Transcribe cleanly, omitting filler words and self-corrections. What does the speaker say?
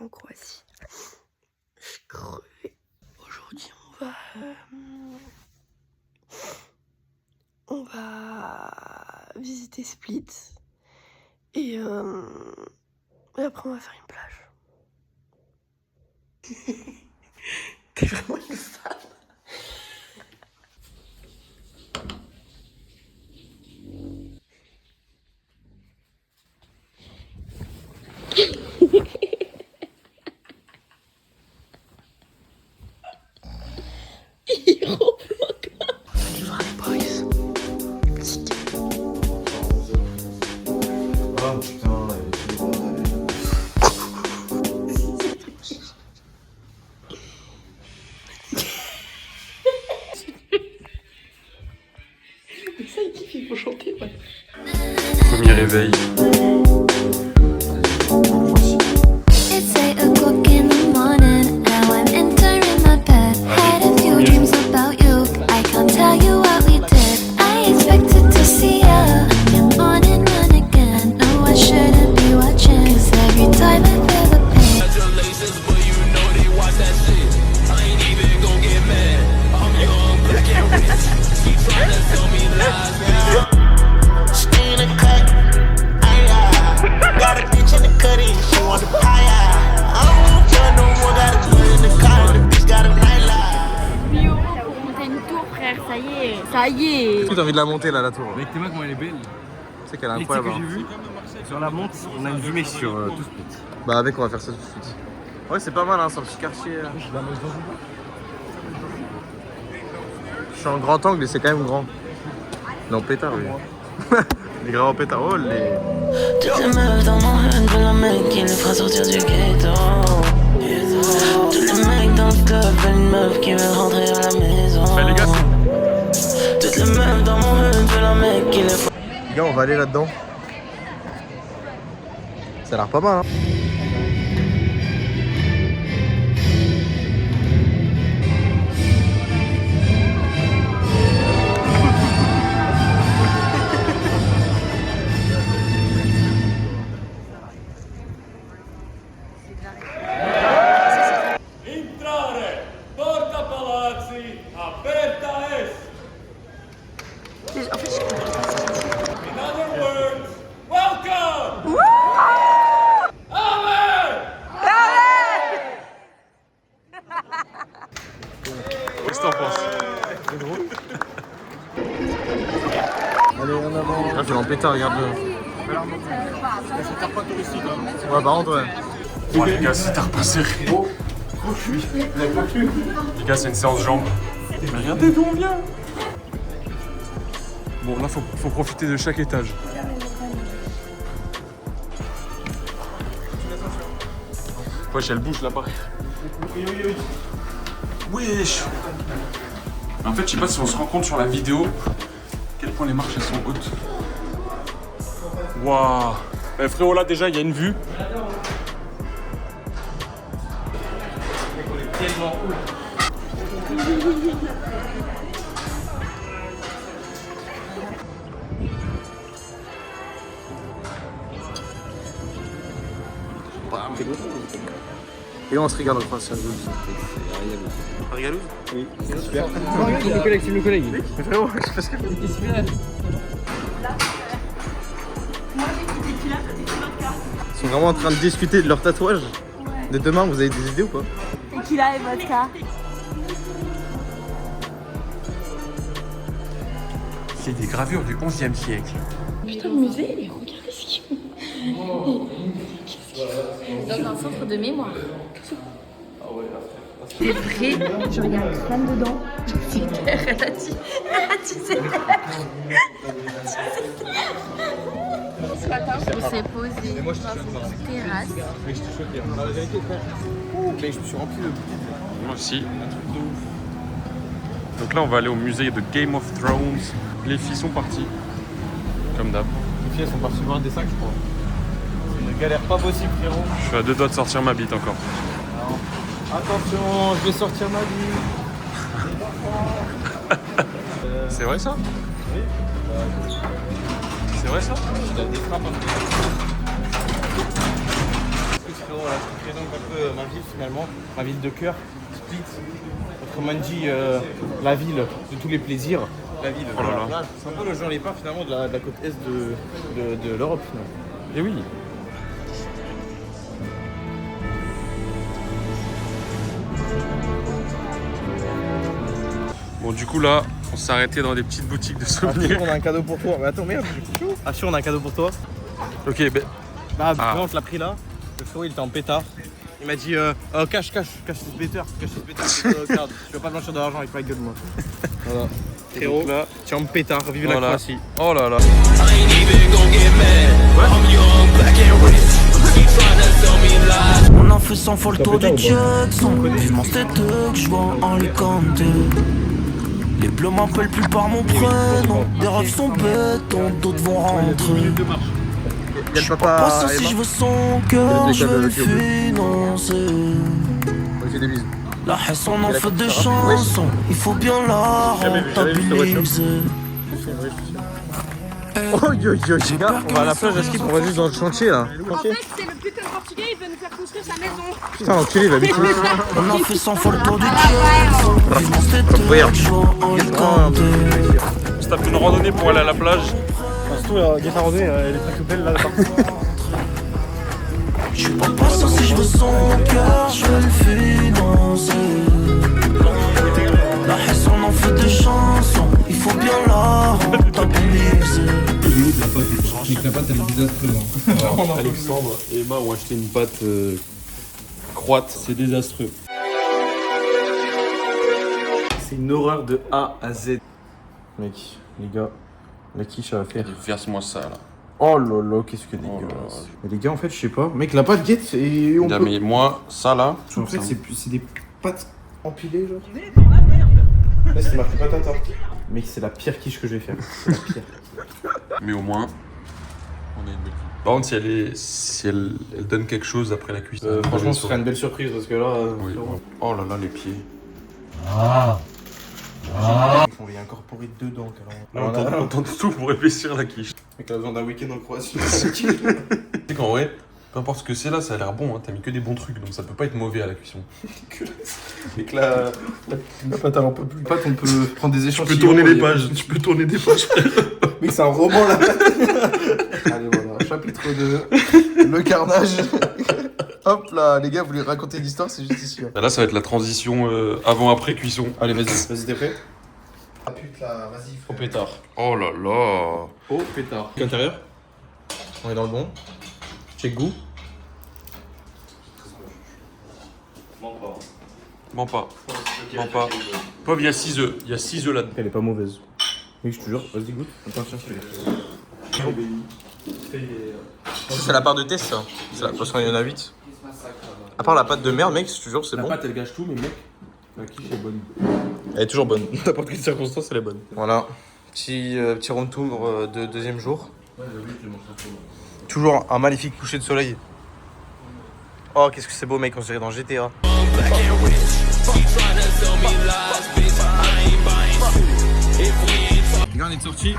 en Croatie. Je suis crevée. Aujourd'hui, on va visiter Split. Et après, on va faire une plage. T'es vraiment une femme. Premier réveil. It's 8 o'clock in the morning. Now I'm entering my bed. Had a few dreams about you. I can't tell you what we did. I expected to see you. Come on and run again. No, I shouldn't be watching. 'Cause every time I feel the pain. Congratulations, but you know they watch that shit. I ain't even gon' get mad. I'm young, black and rich. Keep trying to tell me lies, man. Stay in the cut. Got a bitch in the cutty, she want the pie. I don't want no more, got a good in the car, the bitch got a nightlife. Bio, faut monter une tour, frère, ça y est. Ça y est. Est-ce que t'as envie de la monter là, la tour? Mec, t'es moi comment elle est belle. Tu sais qu'elle est Et tu sais incroyable. que j'ai vu sur la montre, on a une vue mais sur tout Split. Bah avec, on va faire ça tout de suite. Ouais, c'est pas mal, hein, c'est un petit quartier. Je suis en grand angle et c'est quand même grand. Non, pétard, oui. Les grands pétards, oh les... Toutes les meufs dans mon hood veulent un mec qui les fera sortir du ghetto. Tous les mecs dans le club veulent une meuf qui veut rentrer à la maison. Bah les gars, Toutes les meufs dans mon hood veulent un mec qui les fera... les gars, on va aller là-dedans. Ça a l'air pas mal, hein. Entrare, porta palazzi, aperta est. In other words, welcome! Amen! Qu'est-ce que t'en penses? C'est drôle. Allez, en avant. Ah, c'est en pétard, regarde-le. C'est pas touristique. Ouais, par contre, ouais. Oh les gars, c'est tard passé. Les gars, c'est une séance jambes. Mais regardez d'où on vient. Bon, là, faut profiter de chaque étage. Wesh, elle bouge là-bas. Wesh. En fait, je sais pas si on se rend compte sur la vidéo à quel point les marches elles sont hautes. Waouh. Mais frérot, là déjà, il y a une vue. Et on se regarde en face, c'est un jeu. Regalouz? Oui, super. Le collègue, c'est le collègue. Mais frérot, parce que... Ils sont vraiment en train de discuter de leur tatouage. De demain, vous avez des idées ou pas? Tequila et vodka. C'est des gravures du 11e siècle. Putain, le musée, regardez ce qu'ils font. Dans un centre de mémoire. C'est vrai, genre il y a un crâne dedans. C'est clair, elle a dit c'est clair. Ce matin, on s'est posé dans une terrasse. Mais je te choqué. La vérité, frère. Mais je me suis rempli de bouteilles. Moi aussi. Un truc de ouf. Donc là, on va aller au musée de Game of Thrones. Les filles sont parties. Comme d'hab. Les filles, elles sont parties voir un dessin, je crois. C'est une galère pas possible, frérot. Je suis à 2 doigts de sortir ma bite encore. Attention, je vais sortir ma vie. C'est vrai ça? Oui. C'est vrai ça? Il a des frappes un peu. frérot, là, je te présente un peu ma ville finalement, ma ville de cœur, Split. Autrement dit, la ville de tous les plaisirs. La ville. Oh là là. C'est un peu le Jean Lépin finalement de la côte est de l'Europe finalement. Et oui. Bon, du coup, là, on s'est arrêté dans des petites boutiques de souvenirs. On a un cadeau pour toi. Mais attends, merde, j'ai chaud. Assure, on a un cadeau pour toi. Ok, ben. Bah, on te l'a pris là. Le frérot, il était en pétard. Il m'a dit cache ce pétard. Cache ce pétard. Regarde, tu vas pas blanchir de l'argent avec ma gueule, moi. Voilà. Frérot, là, tu es en pétard. Vive la Croatie. Oh là là. I ain't even gon' get mad. I'm young, black and rich. He tryna sell me lies. On en fait 100 fois le tour du Jackson. Vivement c'était eux que je vois en Alicante. Les bleus m'appellent plus par mon prénom. Des rêves sont béton, d'autres vont rentrer. Il y a le papa. Pas si je veux son cœur, je veux le financer. La haine on en fait des chansons, il faut bien la rentabiliser. Oh yo yo, les gars, on va à la plage à ski, on va juste dans le chantier là. En fait, c'est le putain de portugais, il veut nous faire construire sa maison. Putain, l'enculé, il va habiter. On en fait 100 fois le tour du Jackson. Vivement c'était eux que je vois en Alicante. On se tape une randonnée pour aller à la plage. Surtout, la randonnée, elle est très tout belle là. Je suis pas patient si je veux son cœur, je veux le financer. La haine on en fait des chansons, il faut bien la rentabiliser. La pâte elle est désastreuse. Alexandre et Emma ont acheté une pâte croate. C'est désastreux. C'est une horreur de A à Z. Mec, les gars, la quiche ça va faire. Verse-moi ça là. Oh là là, qu'est-ce que dégueulasse. Mais les gars, en fait, je sais pas. Mec, la pâte guette et on peut... Mais moi, ça là. En fait, c'est des pâtes empilées, genre. Là, c'est marqué pâte à tarte. Mec, c'est la pire quiche que je vais faire. C'est la pire. Mais au moins, on a une belle vie. Par contre, si elle donne quelque chose après la cuisson. Franchement, ce serait une belle surprise parce que là. Oui. Oh là là, les pieds. On va y incorporer dedans, Là, on tente tout pour épaissir la quiche. Mec, on a besoin d'un week-end en Croatie. C'est qu'en vrai, peu importe ce que c'est là, ça a l'air bon. Hein. T'as mis que des bons trucs, donc ça peut pas être mauvais à la cuisson. Mec, la pâte, elle en peut plus. La pâte, on peut prendre des échantillons. Tu peux tourner des pages. Tu peux tourner des pages. Mec, c'est un roman la pâte. Allez, voilà, chapitre 2. Le carnage. Hop là, les gars, vous voulez raconter l'histoire, c'est juste ici. Là, ça va être la transition avant-après cuisson. Allez, vas-y, t'es prêt? Ah putain, vas-y. Au pétard. Oh là là. Au pétard. L'intérieur. On est dans le bon. Check goût. Mens pas. Pauvre, il y a 6 œufs. Il y a 6 œufs là-dedans. Elle est pas mauvaise. Oui, je te jure, vas-y, goûte. Attends, tiens, c'est la part de test, ça. Parce qu'il y en a 8. À part la pâte de merde, mec, je te jure, c'est bon. La pâte elle gâche tout, mais mec, la quiche est bonne. Elle est toujours bonne. N'importe quelle circonstance, elle est bonne. Voilà. Petit round tour de deuxième jour. Ouais, oui, je mange ça. Toujours un magnifique coucher de soleil. Oh, qu'est-ce que c'est beau, mec, on dirait dans GTA. Les gars, on est sortis.